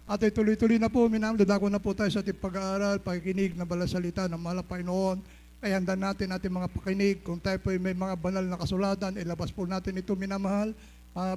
At ay tuloy-tuloy na po, dadako na po tayo sa ating pag-aaral, pakikinig na balasalita ng mahal na Panginoon. Ay handa natin ating mga pakinig. Kung tayo po may mga banal na kasulatan, ilabas po natin ito, minamahal.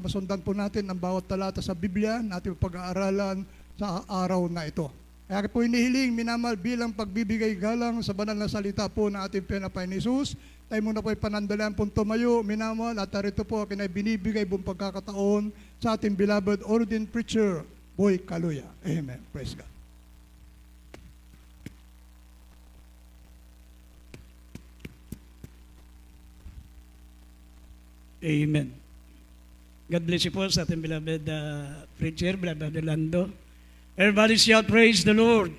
Masundan po natin ang bawat talata sa Biblia, natin pag-aaralan sa araw na ito. Kaya po inihiling, minamahal, bilang pagbibigay galang sa banal na salita po ng ating Panginoon Jesus, tayo muna po ay panandalian pong tumayo, minamahal, at tarito po akin ay binibigay buong pagkakataon sa ating beloved ordained preacher, Boy Kaluya. Amen. Praise God. Amen. God bless you po sa ating beloved preacher, beloved Orlando. Everybody shout, praise the Lord.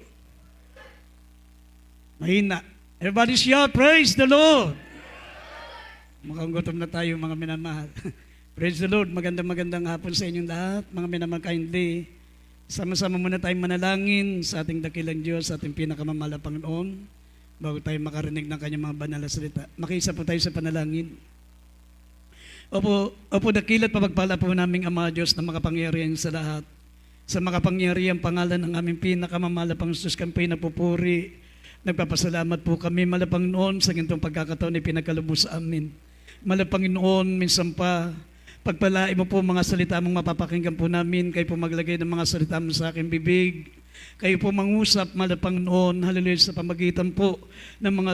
Mahina. Everybody shout, praise the Lord. Mukhang gutom na tayo mga minamahal. Praise the Lord. Magandang hapon sa inyong lahat. Mga minamahal, kindly. Sama-sama muna tayong manalangin sa ating dakilang Diyos, sa ating pinakamamahal na Panginoon, bago tayo makarinig ng kanyang mga banal na salita. Makiisa po tayo sa panalangin. Opo, dakilat pagpala po naming Ama Diyos na makapangyarihan sa lahat. Sa makapangyarihan pangalan ng aming pinakamamahal na Panginoon, kami napupuri. Nagpapasalamat po kami, malapang noon, sa ganitong pagkakataon na pinagkalubos sa amin. Malapang noon, minsan pa, pagpalain mo po mga salita mong mapapakinggan po namin, kayo po maglagay ng mga salita mo sa aking bibig. Kayo po mangusap, malapang noon, hallelujah, sa pamagitan po ng mga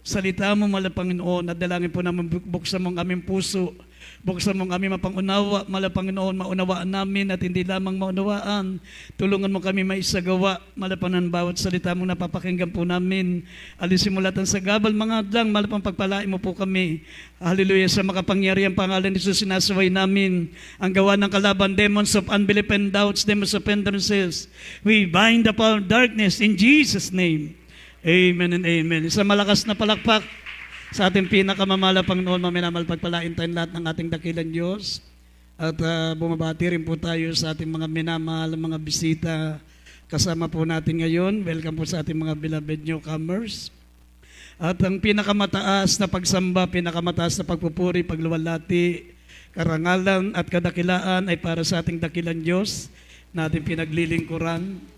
salita mo, malapang noon, at dalangin po namin buksan mo ang aming puso, buksan mo ang aming mapangunawa, malapang noon, maunawaan namin at hindi lamang maunawaan. Tulungan mo kami maisagawa, malapang ng bawat salita mong napapakinggan po namin. Alisin mo lahat ang sagabal, mga adlang, malapang pagpalain mo po kami. Hallelujah, sa makapangyarihan pangalan ni Jesus, sinasaway namin ang gawa ng kalaban, demons of unbelief and doubts, demons of hindrances. We bind the power of darkness in Jesus' name. Amen and amen. Sa malakas na palakpak sa ating pinakamamahal na Panginoon, maminamahal, pagpalain tayo lahat ng ating dakilang Diyos. At bumabati rin po tayo sa ating mga minamahal, mga bisita kasama po natin ngayon. Welcome po sa ating mga beloved newcomers. At ang pinakamataas na pagsamba, pinakamataas na pagpupuri, pagluwalhati, karangalan at kadakilaan ay para sa ating dakilang Diyos na ating pinaglilingkuran.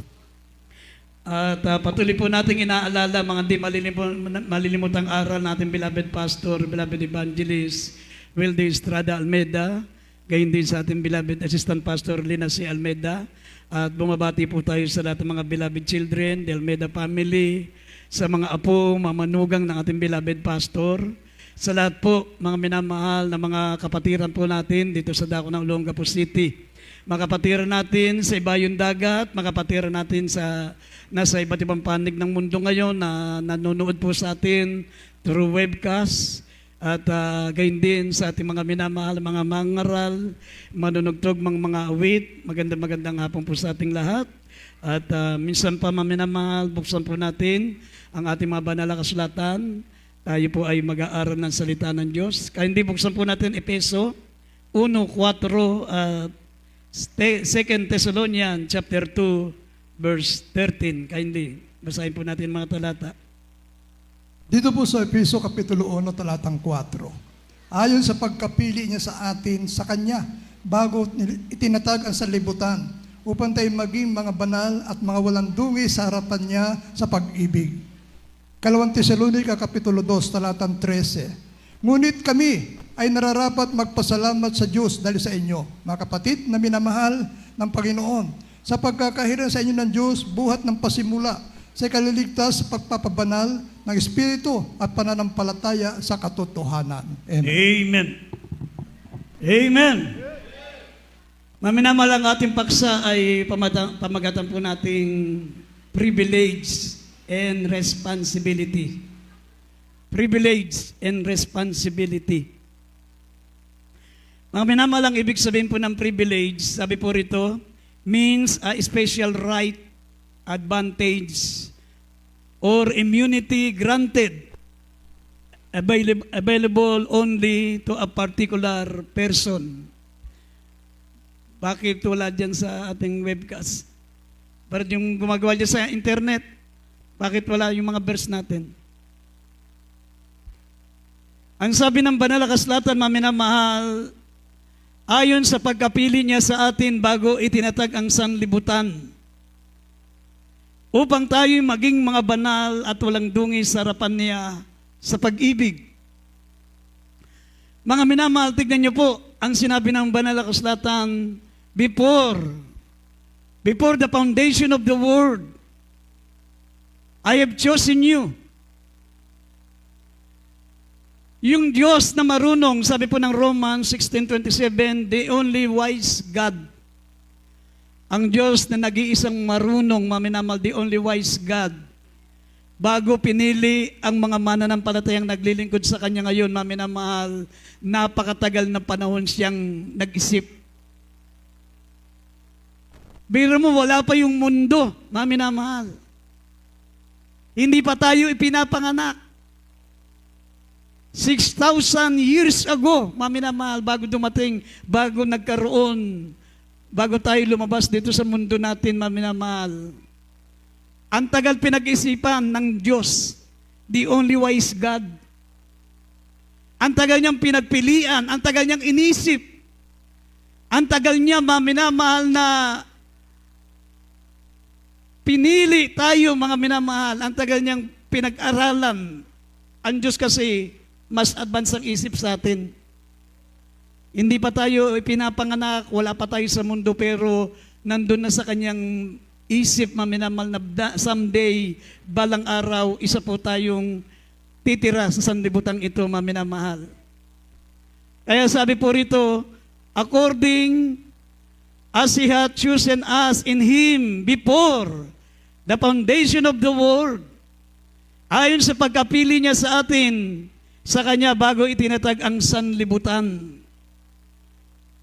At patuloy po nating inaalala mga di malilimutang aral natin, beloved pastor, beloved evangelist Wilde Estrada Almeida, gayon din sa ating beloved assistant pastor Lina C. Almeida. At bumabati po tayo sa lahat ng mga beloved children, the Almeida family, sa mga apo, mamanugang ng ating beloved pastor, sa lahat po mga minamahal na mga kapatiran po natin dito sa dako ng Olongapo City, mga kapatiran natin sa ibayong dagat, mga kapatiran natin sa nasa iba't ibang panig ng mundo ngayon na nanonood po sa atin through webcast, at gayon din sa ating mga minamahal, mga mangaral, manunugtog, mga awit. Magandang hapon po sa ating lahat. At minsan pa minamahal, buksan po natin ang ating mga banal na kasulatan. Tayo po ay mag-aaral ng salita ng Diyos. Kaya hindi buksan po natin Efeso 1:4, 2 Thessalonians chapter 2, verse 13, kindly. Basahin po natin mga talata. Dito po sa Efeso Kapitulo 1, talatang 4. Ayon sa pagkapili niya sa atin, sa Kanya, bago itinatag ang sanlibutan, upang tayo maging mga banal at mga walang dungi sa harapan niya sa pag-ibig. 2 Tesalonica Kapitulo 2, talatang 13. Ngunit kami ay nararapat magpasalamat sa Diyos dahil sa inyo, mga kapatid na minamahal ng Panginoon, sa pagkakahiran sa inyo ng Diyos, buhat ng pasimula, sa kaliligtas sa pagpapabanal ng Espiritu at pananampalataya sa katotohanan. Amen. Amen. Amen. Maminamahal, ang ating paksa ay pamagatan po nating privilege and responsibility. Privilege and responsibility. Mga minamahal, ang ibig sabihin po ng privilege, sabi po rito, means a special right, advantage, or immunity granted, available only to a particular person. Bakit wala dyan sa ating webcast? Parang yung gumagawa dyan sa internet, bakit wala yung mga verse natin? Ang sabi ng banal na kasulatan, ayon sa pagkapili niya sa atin bago itinatag ang sanlibutan, upang tayo maging mga banal at walang dungis sa harapan niya sa pag-ibig. Mga minamahal, tignan niyo po ang sinabi ng banal na kasulatan, before the foundation of the world, I have chosen you. Yung Diyos na marunong, sabi po ng Romans 16:27, the only wise God. Ang Diyos na nag-iisang marunong, maminamal, the only wise God. Bago pinili ang mga mananampalatayang naglilingkod sa Kanya ngayon, maminamahal, napakatagal na panahon siyang nag-isip. Biro mo, wala pa yung mundo, maminamahal. Hindi pa tayo ipinapanganak. 6,000 years ago, maminamahal, bago dumating, bago nagkaroon, bago tayo lumabas dito sa mundo natin, maminamahal. Ang tagal pinag-isipan ng Diyos, the only wise God. Ang tagal niyang pinagpilian, ang tagal niyang inisip, ang tagal niya, maminamahal, na pinili tayo, mga minamahal, ang tagal niyang pinag-aralan. Ang Diyos kasi, mas advance ang isip sa atin. Hindi pa tayo ipinapanganak, wala pa tayo sa mundo, pero nandun na sa kanyang isip, maminamal, na someday, balang araw, isa po tayong titira sa sanlibutan ito, maminamahal. Kaya sabi po rito, according as He hath chosen us in Him before the foundation of the world, ayon sa pagkapili niya sa atin, sa Kanya bago itinatag ang sanlibutan.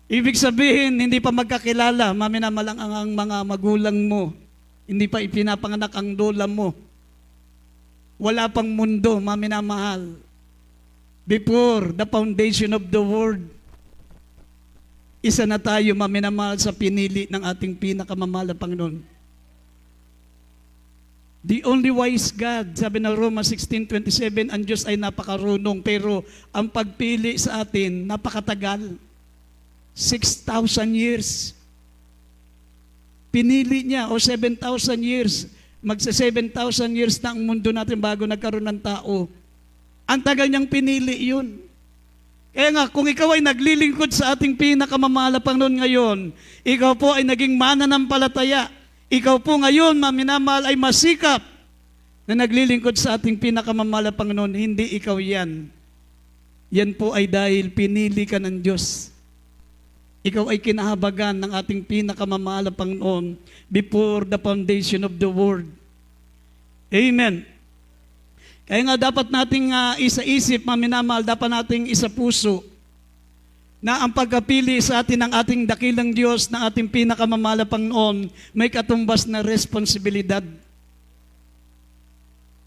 Ibig sabihin, hindi pa magkakilala, maminamalang ang mga magulang mo, hindi pa ipinapanganak ang lola mo. Wala pang mundo, maminamahal. Before the foundation of the world, isa na tayo, maminamahal, sa pinili ng ating pinakamamahal na Panginoon. The only wise God, sabi ng Roma 16:27, ang Diyos ay napakarunong, pero ang pagpili sa atin, napakatagal. 6,000 years. Pinili niya, o 7,000 years. Magsa 7,000 years na ang mundo natin bago nagkaroon ng tao. Ang tagal niyang pinili yun. Kaya nga, kung ikaw ay naglilingkod sa ating pinakamamahal na Panginoon ngayon, ikaw po ay naging mananampalataya. Ikaw po ngayon, maminamahal, ay masikap na naglilingkod sa ating pinakamamahal na Panginoon. Hindi ikaw yan. Yan po ay dahil pinili ka ng Diyos. Ikaw ay kinahabagan ng ating pinakamamahal na Panginoon before the foundation of the world. Amen. Kaya nga dapat nating isa-isip, maminamahal, dapat nating isa-puso na ang pagkapili sa atin ng ating dakilang Diyos, ng ating pinakamamahal na Panginoon, may katumbas na responsibilidad.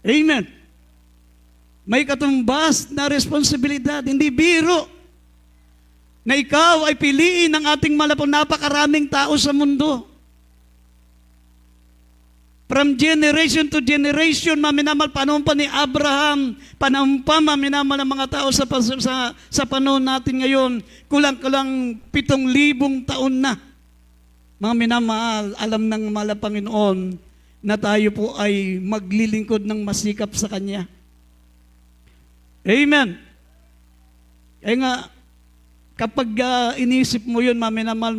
Amen. May katumbas na responsibilidad, hindi biro. Na ikaw ay piliin ng ating malapang napakaraming tao sa mundo. From generation to generation, maminamal, panahon pa ni Abraham, panahon pa, maminamal ng mga tao sa panahon natin ngayon, kulang-kulang 7,000 taon na. Mga minamahal, alam ng mahal na Panginoon na tayo po ay maglilingkod ng masikap sa Kanya. Amen. Kaya nga, kapag inisip mo yun, maminamal,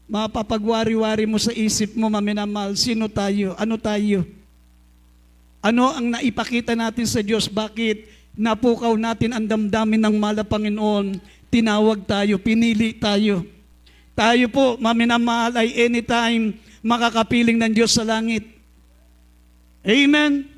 mapapagwari-wari mo sa isip mo, maminamal, sino tayo? Ano tayo? Ano ang naipakita natin sa Diyos? Bakit napukaw natin ang damdamin ng mahal na Panginoon? Tinawag tayo, pinili tayo. Tayo po, maminamahal, ay anytime makakapiling ng Diyos sa langit. Amen?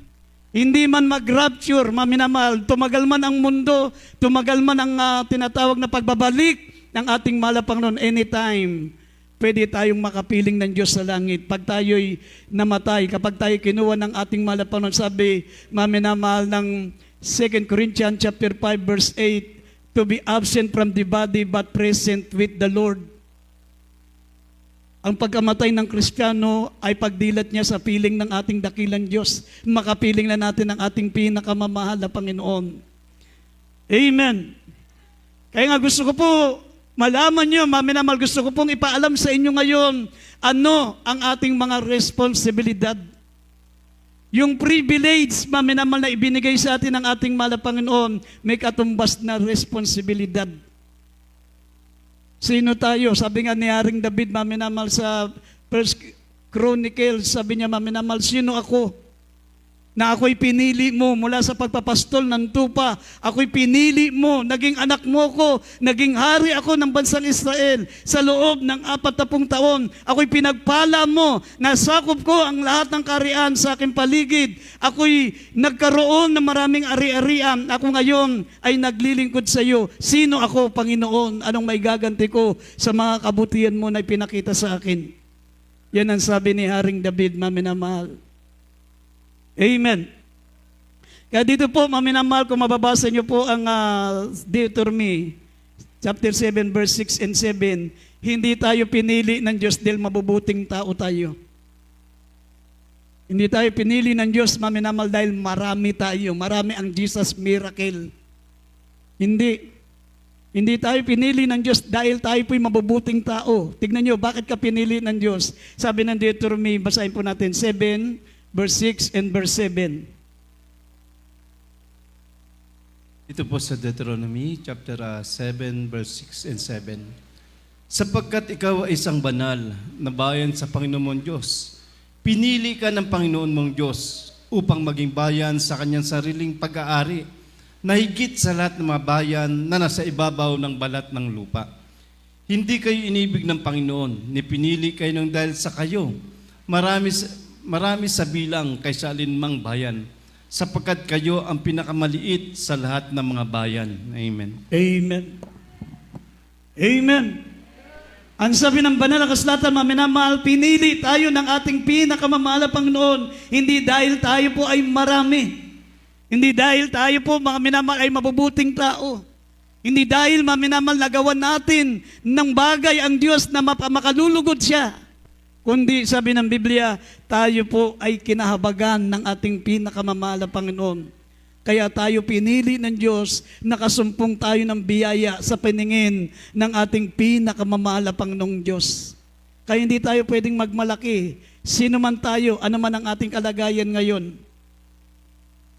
Hindi man mag-rapture, maminamahal, tumagal man ang mundo, tumagal man ang tinatawag na pagbabalik ng ating mahal na Panginoon, anytime, pwede tayong makapiling ng Diyos sa langit. Pag tayo'y namatay, kapag tayo kinuha ng ating mahal na Panginoon, sabi, maminamahal, ng 2 Corinthians chapter 5 verse 8, to be absent from the body but present with the Lord. Ang pagkamatay ng Kristiyano ay pagdilat niya sa piling ng ating dakilang Diyos. Makapiling na natin ang ating pinakamamahal na Panginoon. Amen. Kaya nga gusto ko po, Malaman nyo, maminamal, gusto ko pong ipaalam sa inyo ngayon, ano ang ating mga responsibilidad. Yung privilege, maminamal, na ibinigay sa atin ng ating mahal na Panginoon, may katumbas na responsibilidad. Sino tayo? Sabi nga ni Haring David, maminamal, sa First Chronicles, sabi niya, maminamal, sino ako? Na ako'y pinili mo mula sa pagpapastol ng tupa. Ako'y pinili mo, naging anak mo ko, naging hari ako ng bansang Israel. Sa loob ng 40 taon, ako'y pinagpala mo, nasakop ko ang lahat ng kaharian sa aking paligid. Ako'y nagkaroon ng maraming ari-arian. Ako ngayon ay naglilingkod sa iyo. Sino ako, Panginoon? Anong may gaganti ko sa mga kabutihan mo na ipinakita sa akin? Yan ang sabi ni Haring David, maminamahal. Amen. Kaya dito po, maminamahal, kung mababasa niyo po ang Deuteronomy, chapter 7, verse 6 and 7, hindi tayo pinili ng Diyos dahil mabubuting tao tayo. Hindi tayo pinili ng Diyos, maminamahal, dahil marami tayo. Marami ang Jesus miracle. Hindi. Hindi tayo pinili ng Diyos dahil tayo po'y mabubuting tao. Tignan niyo, bakit ka pinili ng Diyos? Sabi ng Deuteronomy, basahin po natin, 7, verse 6 and verse 7. Ito po sa Deuteronomy chapter 7 verse 6 and 7. Sapagkat ikaw ay isang banal na bayan sa Panginoon mong Diyos, pinili ka ng Panginoon mong Diyos upang maging bayan sa kanyang sariling pag-aari, na higit sa lahat ng mga bayan na nasa ibabaw ng balat ng lupa. Hindi kayo inibig ng Panginoon, ni pinili kayo ng dahil sa kayo. Marami sa bilang kaysa alinmang bayan, sapagkat kayo ang pinakamaliit sa lahat ng mga bayan. Amen. Amen. Amen. Ang sabi ng banal na kasulatan, maminamahal, pinili tayo ng ating pinakamamahal na Panginoon, hindi dahil tayo po ay marami. Hindi dahil tayo po, mga minamahal, ay mabubuting tao. Hindi dahil, maminamahal, nagawa natin ng bagay ang Diyos na makalulugod siya. Kundi, sabi ng Biblia, tayo po ay kinahabagan ng ating pinakamamahal na Panginoon. Kaya tayo pinili ng Diyos, nakasumpong tayo ng biyaya sa paningin ng ating pinakamamahal na Panginoong Diyos. Kaya hindi tayo pwedeng magmalaki. Sino man tayo, ano man ang ating kalagayan ngayon.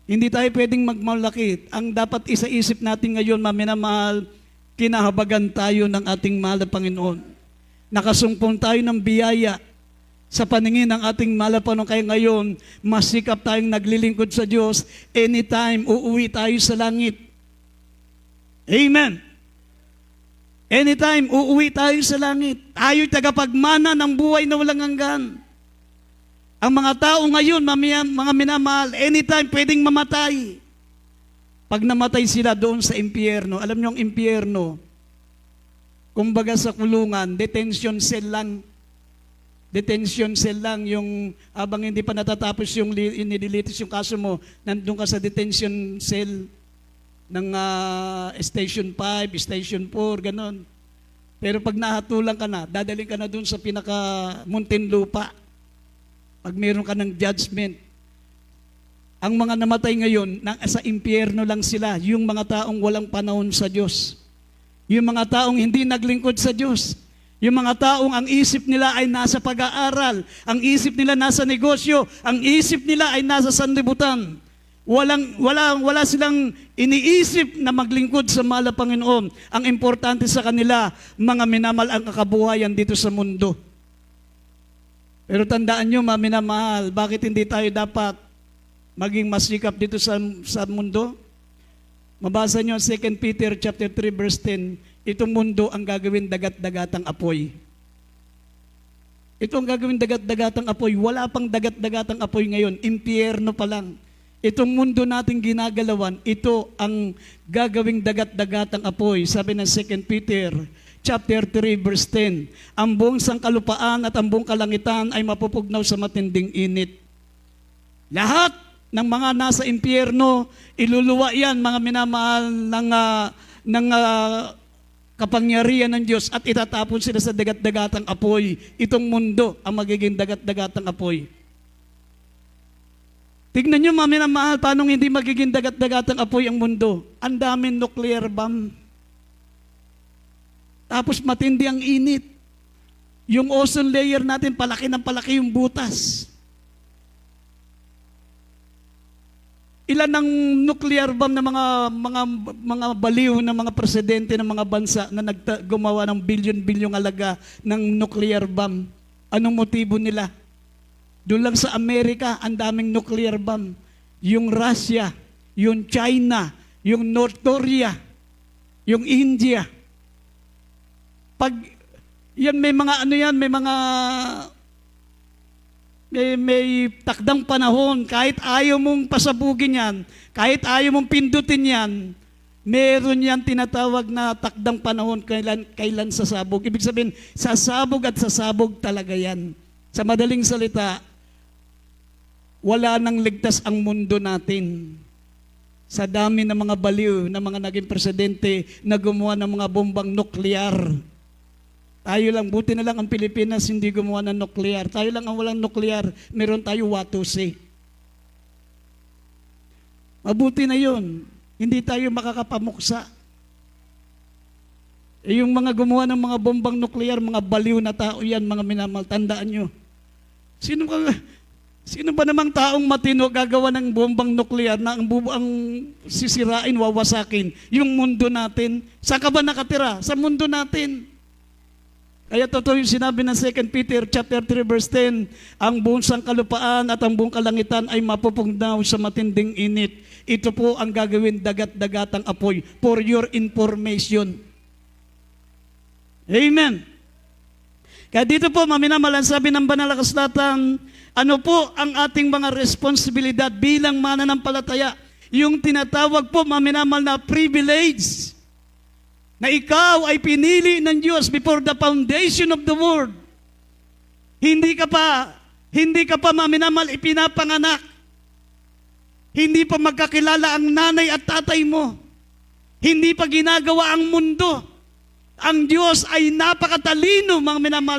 Hindi tayo pwedeng magmalaki. Ang dapat isaisip natin ngayon, maminamahal, kinahabagan tayo ng ating mahal na Panginoon. Nakasumpong tayo ng biyaya sa paningin ng ating mahal na Panginoon. Kaya ngayon, masikap tayong naglilingkod sa Diyos. Anytime, uuwi tayo sa langit. Amen. Anytime, uuwi tayo sa langit. Tayo'y tagapagmana ng buhay na walang hanggan. Ang mga tao ngayon, mga minamahal, anytime pwedeng mamatay. Pag namatay sila doon sa impyerno, alam niyo ang impyerno, kumbaga sa kulungan, detention cell lang. Detention cell lang, yung habang hindi pa natatapos yung inililitis yung kaso mo, nandun ka sa detention cell ng Station 5, Station 4, ganon. Pero pag nahatulan ka na, dadaling ka na dun sa pinaka-Muntinlupa. Pag meron ka ng judgment. Ang mga namatay ngayon, sa impyerno lang sila, yung mga taong walang panahon sa Diyos. Yung mga taong hindi naglingkod sa Diyos. Yung mga taong ang isip nila ay nasa pag-aaral, ang isip nila nasa negosyo, ang isip nila ay nasa sanlibutan. Wala silang iniisip na maglingkod sa mahal na Panginoon. Ang importante sa kanila, mga minamal ang kakabuhayan dito sa mundo. Pero tandaan nyo, mga minamahal, bakit hindi tayo dapat maging masikap dito sa mundo? Mabasa nyo 2 Peter chapter 3 verse 10, itong mundo ang gagawin dagat-dagatang apoy. Ito ang gagawin dagat-dagatang apoy. Wala pang dagat-dagatang apoy ngayon. Impyerno pa lang. Itong mundo nating ginagalawan, ito ang gagawing dagat-dagatang apoy. Sabi ng 2 Peter chapter 3 verse 10, ang buong sangkalupaan at ang buong kalangitan ay mapupugnaw sa matinding init. Lahat ng mga nasa impyerno, iluluwa yan, mga minamahal ng kapangyarihan ng Diyos at itatapon sila sa dagat-dagatang apoy. Itong mundo ang magiging dagat-dagatang apoy. Tignan nyo, mga minamahal, paano hindi magiging dagat-dagatang apoy ang mundo? Ang daming nuclear bomb. Tapos matindi ang init. Yung ozone layer natin, palaki ng palaki yung butas. Ilan ang nuclear bomb na mga baliw na mga presidente ng mga bansa na gumawa ng bilyon-bilyong alaga ng nuclear bomb? Anong motibo nila? Doon lang sa Amerika, ang daming nuclear bomb. Yung Russia, yung China, yung North Korea, yung India. Pag yan may mga ano yan, may takdang panahon, kahit ayaw mong pasabugin yan, kahit ayaw mong pindutin yan, meron yan tinatawag na takdang panahon kailan sasabog. Ibig sabihin, sasabog at sasabog talaga yan. Sa madaling salita, wala nang ligtas ang mundo natin. Sa dami ng mga baliw na mga naging presidente na gumawa ng mga bombang nuklear. Tayo lang, buti na lang ang Pilipinas hindi gumawa ng nuklear. Tayo lang ang walang nuklear, meron tayo Watusi. Mabuti na yun. Hindi tayo makakapamuksa. Yung mga gumawa ng mga bombang nuklear, mga baliw na tao yan, mga minamahal, tandaan nyo. Sino ba namang taong matino gagawa ng bombang nuklear na ang sisirain, wawasakin? Yung mundo natin. Saan ka ba nakatira? Sa mundo natin. Kaya totoo yung sinabi ng 2 Peter chapter 3 verse 10, ang buong sangkalupaan at ang buong kalangitan ay mapupugnaw sa matinding init. Ito po ang gagawin dagat-dagatang apoy for your information. Amen. Kaya dito po, maminamalan, sabi ng banal na kasulatan, ano po ang ating mga responsibilidad bilang mananampalataya? Yung tinatawag po, maminamal na privilege, na ikaw ay pinili ng Diyos before the foundation of the world. Hindi ka pa maminamal ipinapanganak. Hindi pa magkakilala ang nanay at tatay mo. Hindi pa ginagawa ang mundo. Ang Diyos ay napakatalino, mga minamahal